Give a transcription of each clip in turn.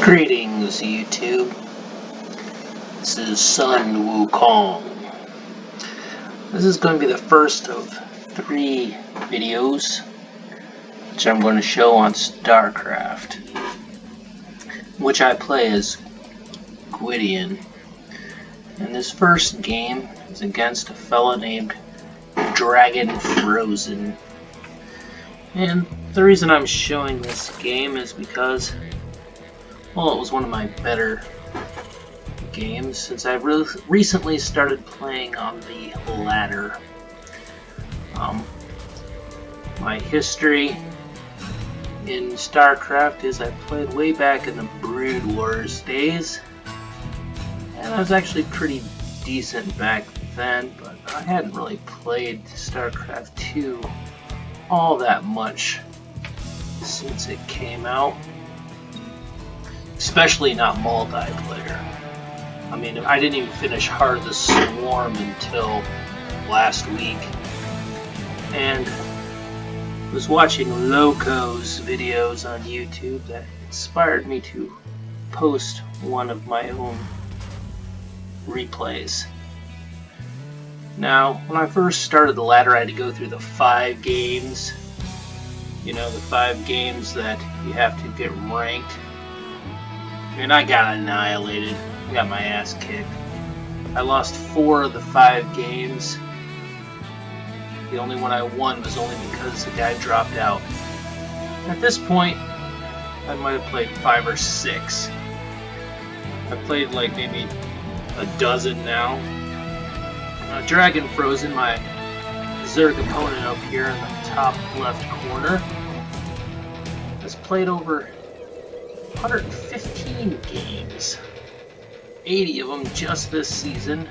Greetings, YouTube. This is Sun Wukong. This is going to be the first of 3 videos which I'm going to show on Starcraft, which I play as Gwydion. And this first game is against a fella named Dragon Frozen. And the reason I'm showing this game is because, well, it was one of my better games since I've recently started playing on the ladder. My history in Starcraft is I played way back in the Brood Wars days, and I was actually pretty decent back then, but I hadn't really played Starcraft 2 all that much since it came out. Especially not multiplayer. I mean, I didn't even finish Heart of the Swarm until last week. And was watching Loco's videos on YouTube that inspired me to post one of my own replays. Now, when I first started the ladder, I had to go through the 5 games. You know, the 5 games that you have to get ranked. And I got annihilated. I got my ass kicked. I lost 4 of the 5 games. The only one I won was only because the guy dropped out. At this point, I might have played 5 or 6. I played like maybe a dozen now. Dragon Frozen, my Zerg opponent up here in the top left corner, has played over 115 games, 80 of them just this season,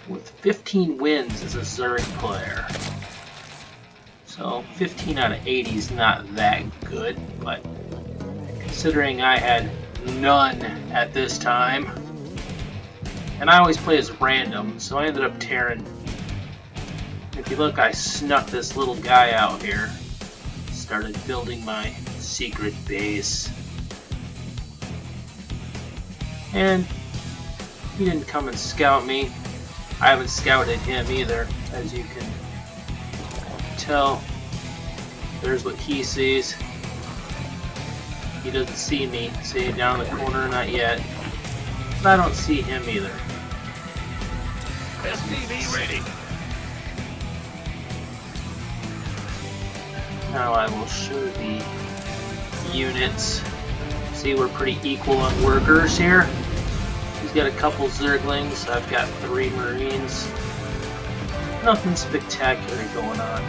with 15 wins as a Zerg player. So 15 out of 80 is not that good, but considering I had none at this time, and I always play as random, so I ended up tearing. If you look, I snuck this little guy out here, started building my secret base. And he didn't come and scout me. I haven't scouted him either, as you can tell. There's what he sees. He doesn't see me. See, down in the corner, not yet. But I don't see him either. SCV ready. Now I will show the units. See, we're pretty equal on workers here. He's got a couple Zerglings, I've got 3 Marines. Nothing spectacular going on.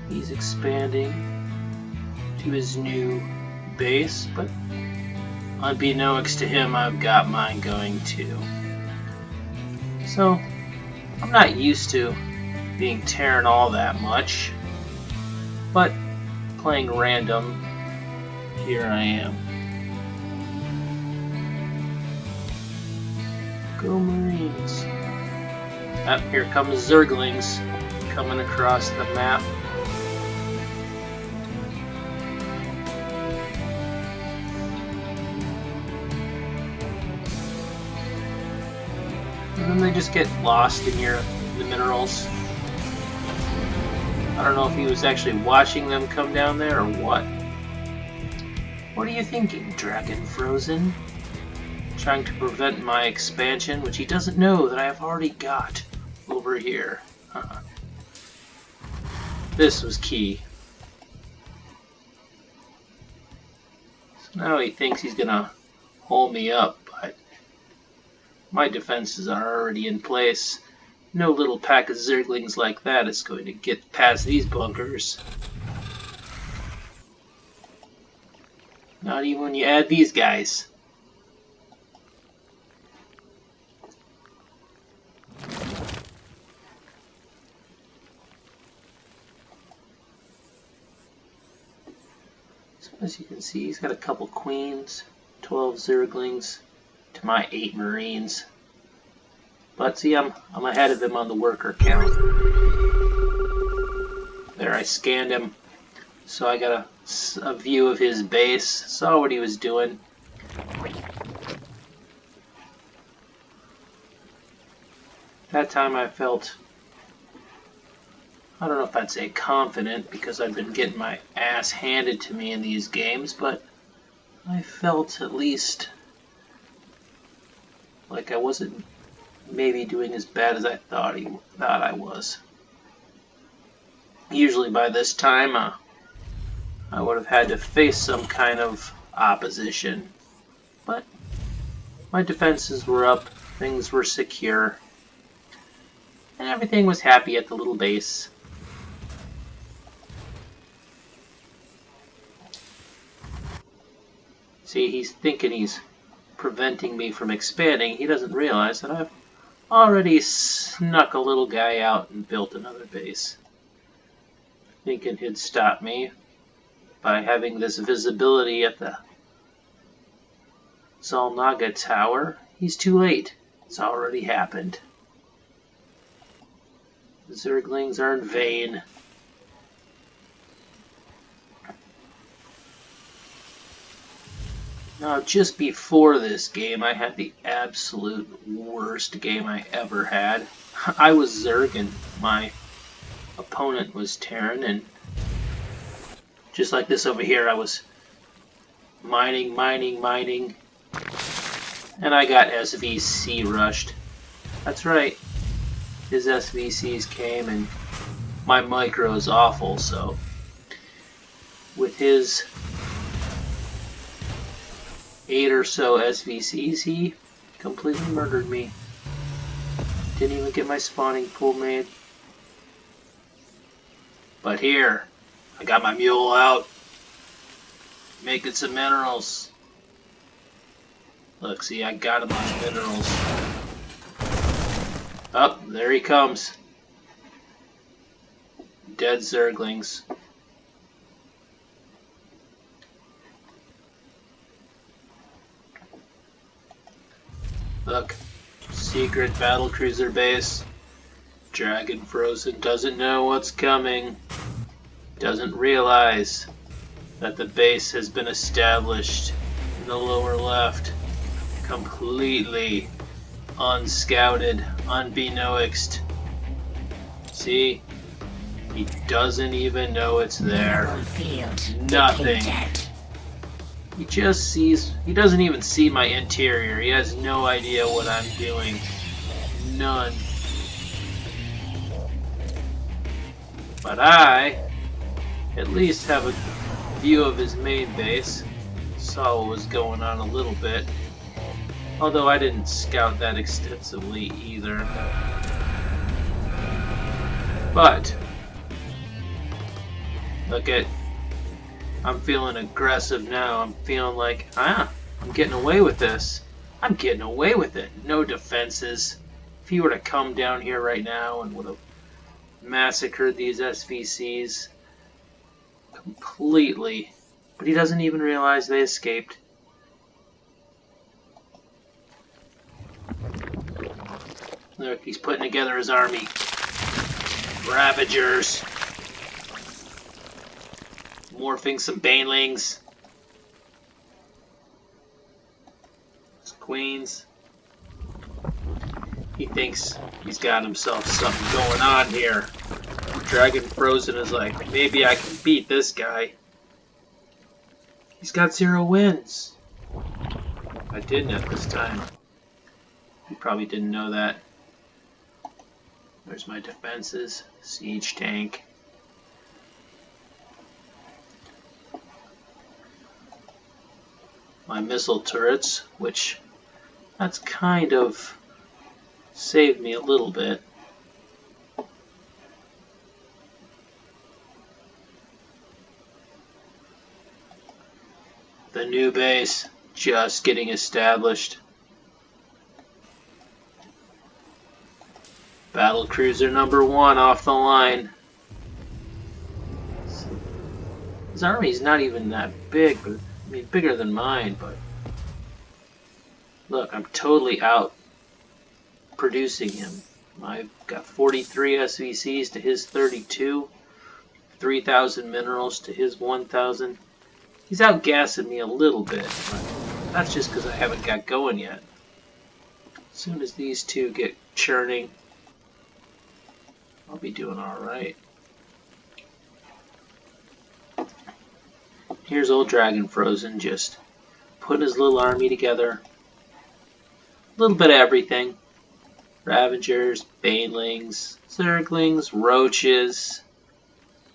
He's expanding to his new base, but unbeknownst to him, I've got mine going too. So, I'm not used to being Terran all that much, but playing random, here I am. Go Marines. Here comes Zerglings coming across the map. And then they just get lost in the minerals. I don't know if he was actually watching them come down there or what. What are you thinking, Dragon Frozen? Trying to prevent my expansion, which he doesn't know that I have already got over here. This was key. So now he thinks he's gonna hold me up, but my defenses are already in place. No little pack of Zerglings like that is going to get past these bunkers. Not even when you add these guys. So as you can see, he's got a couple Queens, 12 Zerglings to my 8 Marines. But see, I'm ahead of him on the worker count. There, I scanned him. So I gotta a view of his base, saw what he was doing. That time I felt, I don't know if I'd say confident, because I've been getting my ass handed to me in these games, but I felt at least like I wasn't maybe doing as bad as I thought I was. Usually by this time, I would have had to face some kind of opposition, but my defenses were up, things were secure, and everything was happy at the little base. See, he's thinking he's preventing me from expanding. He doesn't realize that I've already snuck a little guy out and built another base, thinking he'd stop me by having this visibility at the Zalnaga Tower. He's too late. It's already happened. The Zerglings are in vain. Now, just before this game, I had the absolute worst game I ever had. I was Zerg and my opponent was Terran, and just like this over here, I was mining, and I got SVC rushed. That's right. His SVCs came, and my micro is awful, so with his 8 or so SVCs, he completely murdered me. Didn't even get my spawning pool made. But here, I got my mule out, making some minerals. Look, see, I got him on minerals. Oh, there he comes. Dead Zerglings. Look, secret battlecruiser base. Dragon Frozen doesn't know what's coming. Doesn't realize that the base has been established in the lower left. Completely unscouted, unbeknownst. See? He doesn't even know it's there. Nothing. He just sees, he doesn't even see my interior. He has no idea what I'm doing. None. But I, at least have a view of his main base. Saw what was going on a little bit. Although I didn't scout that extensively either. But, look at, I'm feeling aggressive now. I'm feeling like, I'm getting away with this. I'm getting away with it. No defenses. If he were to come down here right now and would have massacred these SVCs completely. But he doesn't even realize they escaped. Look, he's putting together his army. Ravagers. Morphing some banelings. Queens. He thinks he's got himself something going on here. Dragon Frozen is like, maybe I can beat this guy. He's got 0 wins. I didn't at this time. He probably didn't know that. There's my defenses. Siege tank. My missile turrets, which that's kind of saved me a little bit. The new base just getting established. Battlecruiser number 1 off the line. His army's not even that big, but I mean bigger than mine, but look, I'm totally out producing him. I've got 43 SVCs to his 32, 3,000 minerals to his 1,000. He's outgassing me a little bit, but that's just because I haven't got going yet. As soon as these two get churning, I'll be doing alright. Here's old Dragon Frozen just putting his little army together. A little bit of everything. Ravagers, Banelings, Zerglings, Roaches,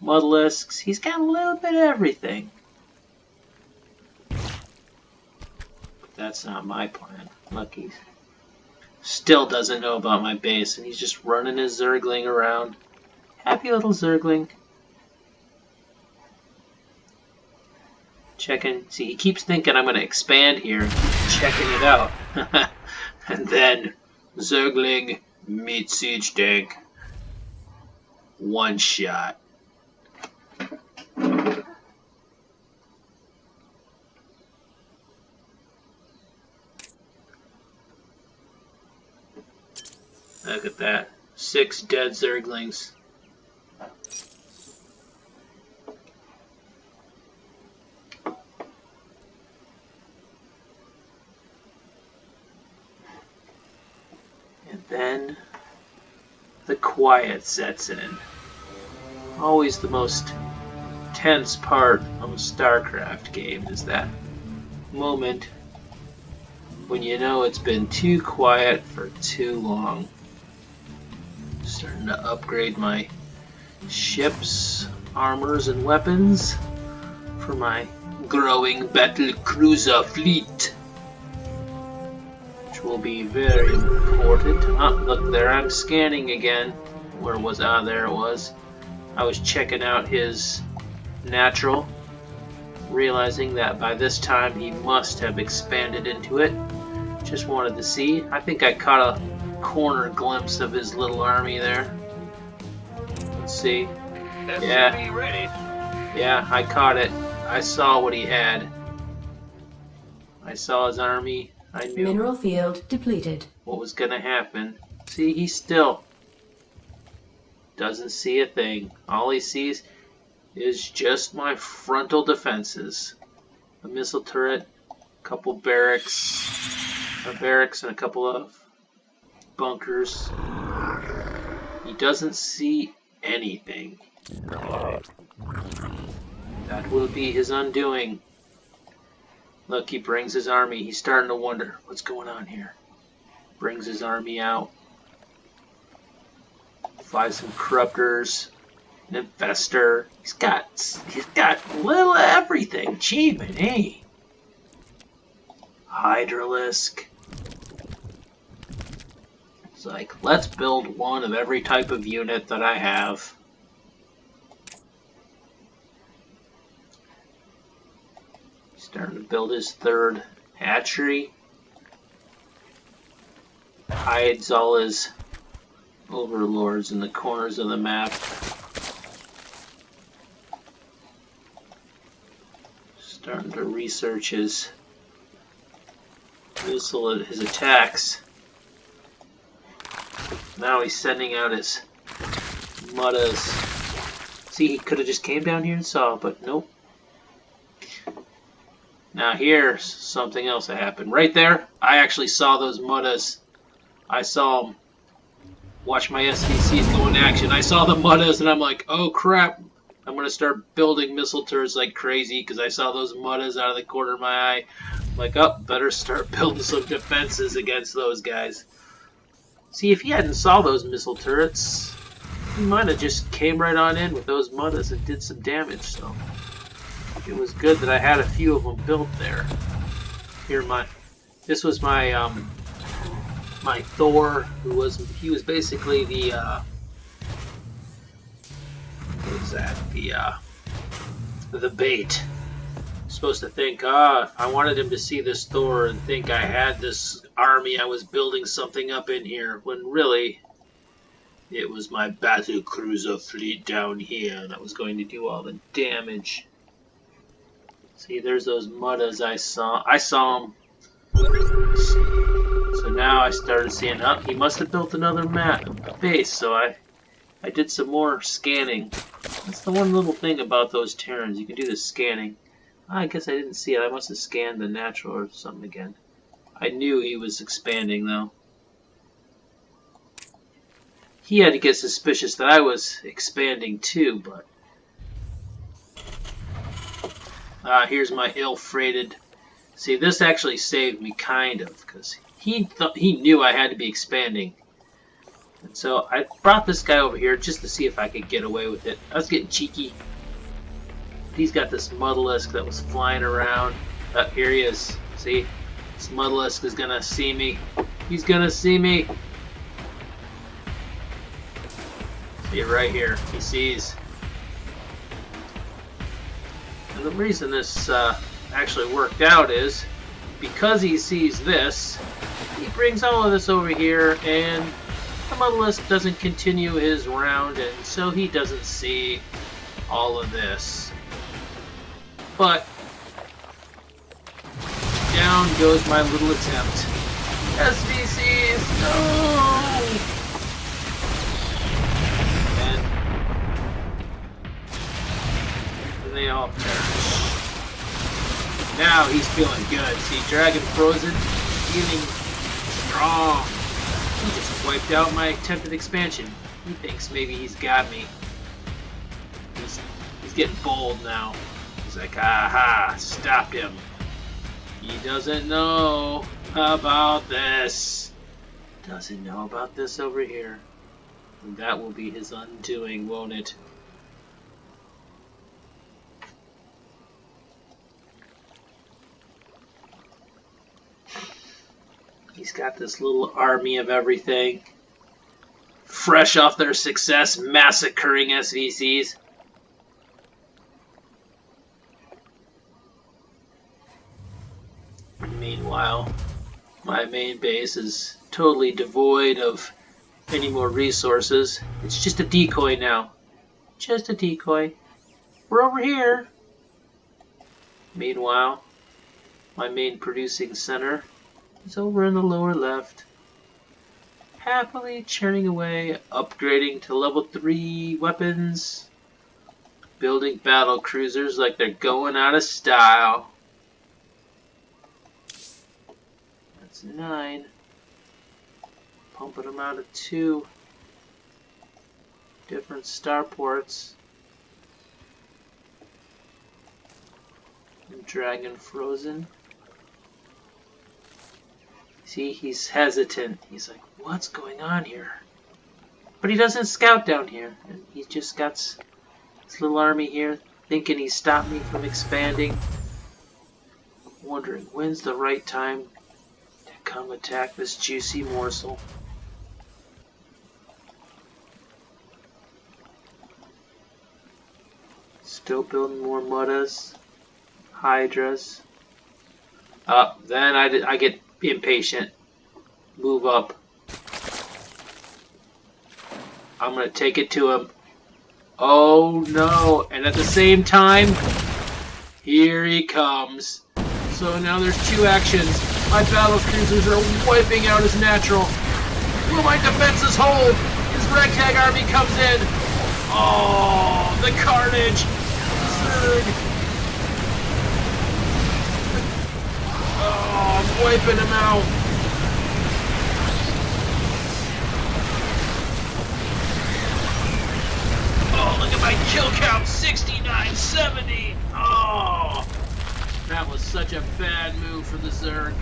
Mudalisks. He's got a little bit of everything. But that's not my plan. Look, he still doesn't know about my base, and he's just running his Zergling around. Happy little Zergling. Checking. See, he keeps thinking I'm going to expand here. Checking it out. And then Zergling meets Siege Tank. One shot. Look at that. 6 dead Zerglings. And then the quiet sets in. Always the most tense part of a Starcraft game is that moment when you know it's been too quiet for too long. Starting to upgrade my ships, armors, and weapons for my growing battlecruiser fleet, which will be very important. Look there, I'm scanning again. Where was I? There it was. I was checking out his natural, realizing that by this time he must have expanded into it. Just wanted to see. I think I caught a corner glimpse of his little army there. Let's see. Yeah. Yeah, I caught it. I saw what he had. I saw his army. I knew mineral field depleted. What was going to happen. See, he still doesn't see a thing. All he sees is just my frontal defenses. A missile turret, a couple barracks, and a couple of bunkers. He doesn't see anything. That will be his undoing. Look, he brings his army. He's starting to wonder what's going on here. Brings his army out. Flies some corruptors, an infestor. He's got a little of everything. Gee, man, hey. Hydralisk. It's like, let's build one of every type of unit that I have. He's starting to build his 3rd hatchery. Hides all his overlords in the corners of the map. Starting to research his attacks. Now he's sending out his muddas. See, he could have just came down here and saw, but nope. Now here's something else that happened. Right there, I actually saw those muddas. I saw them. Watch my SVCs go in action. I saw the muddas and I'm like, oh crap. I'm going to start building missile turrets like crazy because I saw those muddas out of the corner of my eye. I'm like, oh, better start building some defenses against those guys. See, if he hadn't saw those missile turrets, he might have just came right on in with those muddas and did some damage. So it was good that I had a few of them built there. Here, this was my my Thor, he was basically the what was that? The bait. Supposed to think, I wanted him to see this Thor and think I had this army, I was building something up in here, when really it was my battlecruiser fleet down here that was going to do all the damage. See, there's those muddas I saw them. So now I started seeing, he must have built another base, so I did some more scanning. That's the one little thing about those Terrans, you can do the scanning. I guess I didn't see it. I must have scanned the natural or something again. I knew he was expanding, though. He had to get suspicious that I was expanding, too, but... here's my ill-freighted... See, this actually saved me, kind of, because he knew I had to be expanding. And so I brought this guy over here just to see if I could get away with it. I was getting cheeky. He's got this Mudalisk that was flying around. Here he is. See? This Mudalisk is gonna see me. He's gonna see me. See it right here. He sees. And the reason this actually worked out is because he sees this, he brings all of this over here, and the Mudalisk doesn't continue his round, and so he doesn't see all of this. But down goes my little attempt. SVCs, no! And they all perish. Now he's feeling good. See, Dragon Frozen, feeling strong. He just wiped out my attempted expansion. He thinks maybe he's got me. He's getting bold now. He's like, aha, stopped him. He doesn't know about this. Doesn't know about this over here. And that will be his undoing, won't it? He's got this little army of everything. Fresh off their success massacring SVCs. Meanwhile, my main base is totally devoid of any more resources. It's just a decoy now. Just a decoy. We're over here. Meanwhile, my main producing center is over in the lower left. Happily churning away, upgrading to level 3 weapons. Building battle cruisers like they're going out of style. That's 9. Pumping them out of 2 different starports. And Dragon Frozen. See, he's hesitant. He's like, what's going on here? But he doesn't scout down here. And he's just got this little army here, thinking he stopped me from expanding. Wondering when's the right time to come attack this juicy morsel. Still building more Muddas, Hydras. Then I get impatient. Move up. I'm gonna take it to him. Oh no! And at the same time, here he comes. So now there's 2 actions. My battle cruisers are wiping out his natural. Will my defenses hold? His ragtag army comes in. Oh, the carnage! Zerg. Oh, I'm wiping him out. Oh, look at my kill count, 6970. Oh, that was such a bad move for the Zerg.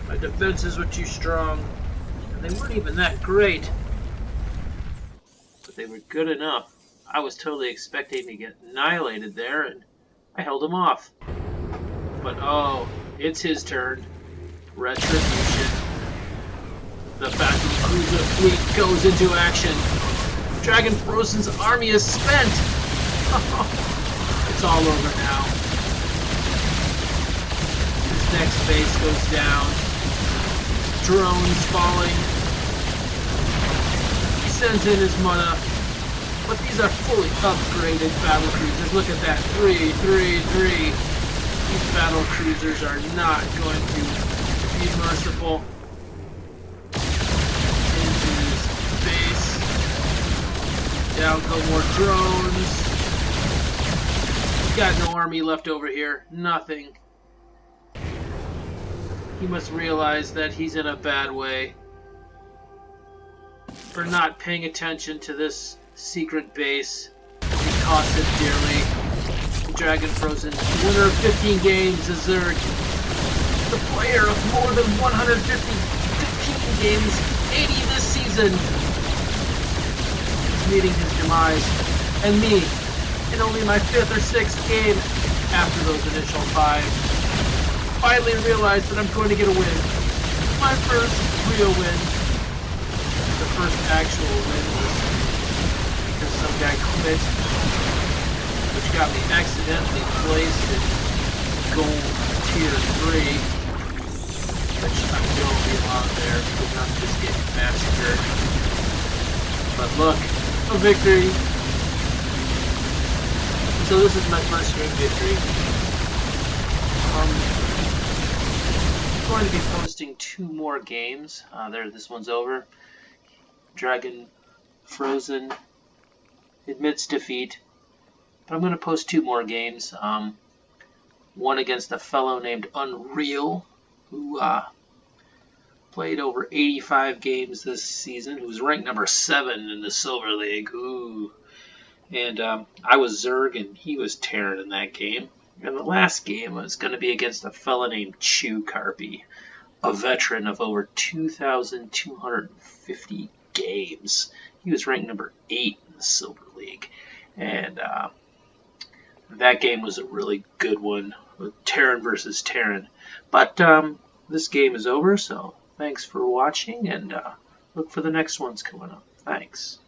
My defenses were too strong, and they weren't even that great. But they were good enough. I was totally expecting to get annihilated there, and I held him off. But oh, it's his turn. Retribution. The battlecruiser fleet goes into action. Dragon Frozen's army is spent. It's all over now. His next base goes down. Drones falling. He sends in his Mudda. But these are fully upgraded battle cruisers. Look at that. 3, 3, 3. These battle cruisers are not going to be merciful. Into his base. Down go more drones. got no army left over here. Nothing. He must realize that he's in a bad way for not paying attention to this secret base. It cost him dearly. Dragon Frozen, winner of 15 games, is Zerg. The player of more than 115 games, 80 this season, is meeting his demise. And me, in only my 5th or 6th game after those initial 5, finally realized that I'm going to get a win. My first real win. The first actual win was because some guy quit, which got me accidentally placed in gold tier 3, which I don't belong there because I'm just getting massacred. But look, a victory. So this is my first game victory. I'm going to be posting 2 more games. This one's over. Dragon Frozen admits defeat. But I'm going to post 2 more games. One against a fellow named Unreal, who played over 85 games this season, who's ranked number 7 in the Silver League. Ooh. And I was Zerg, and he was Terran in that game. And the last game was going to be against a fella named Chew Carpy, a veteran of over 2,250 games. He was ranked number 8 in the Silver League. And that game was a really good one, with Terran versus Terran. But this game is over, so thanks for watching, and look for the next ones coming up. Thanks.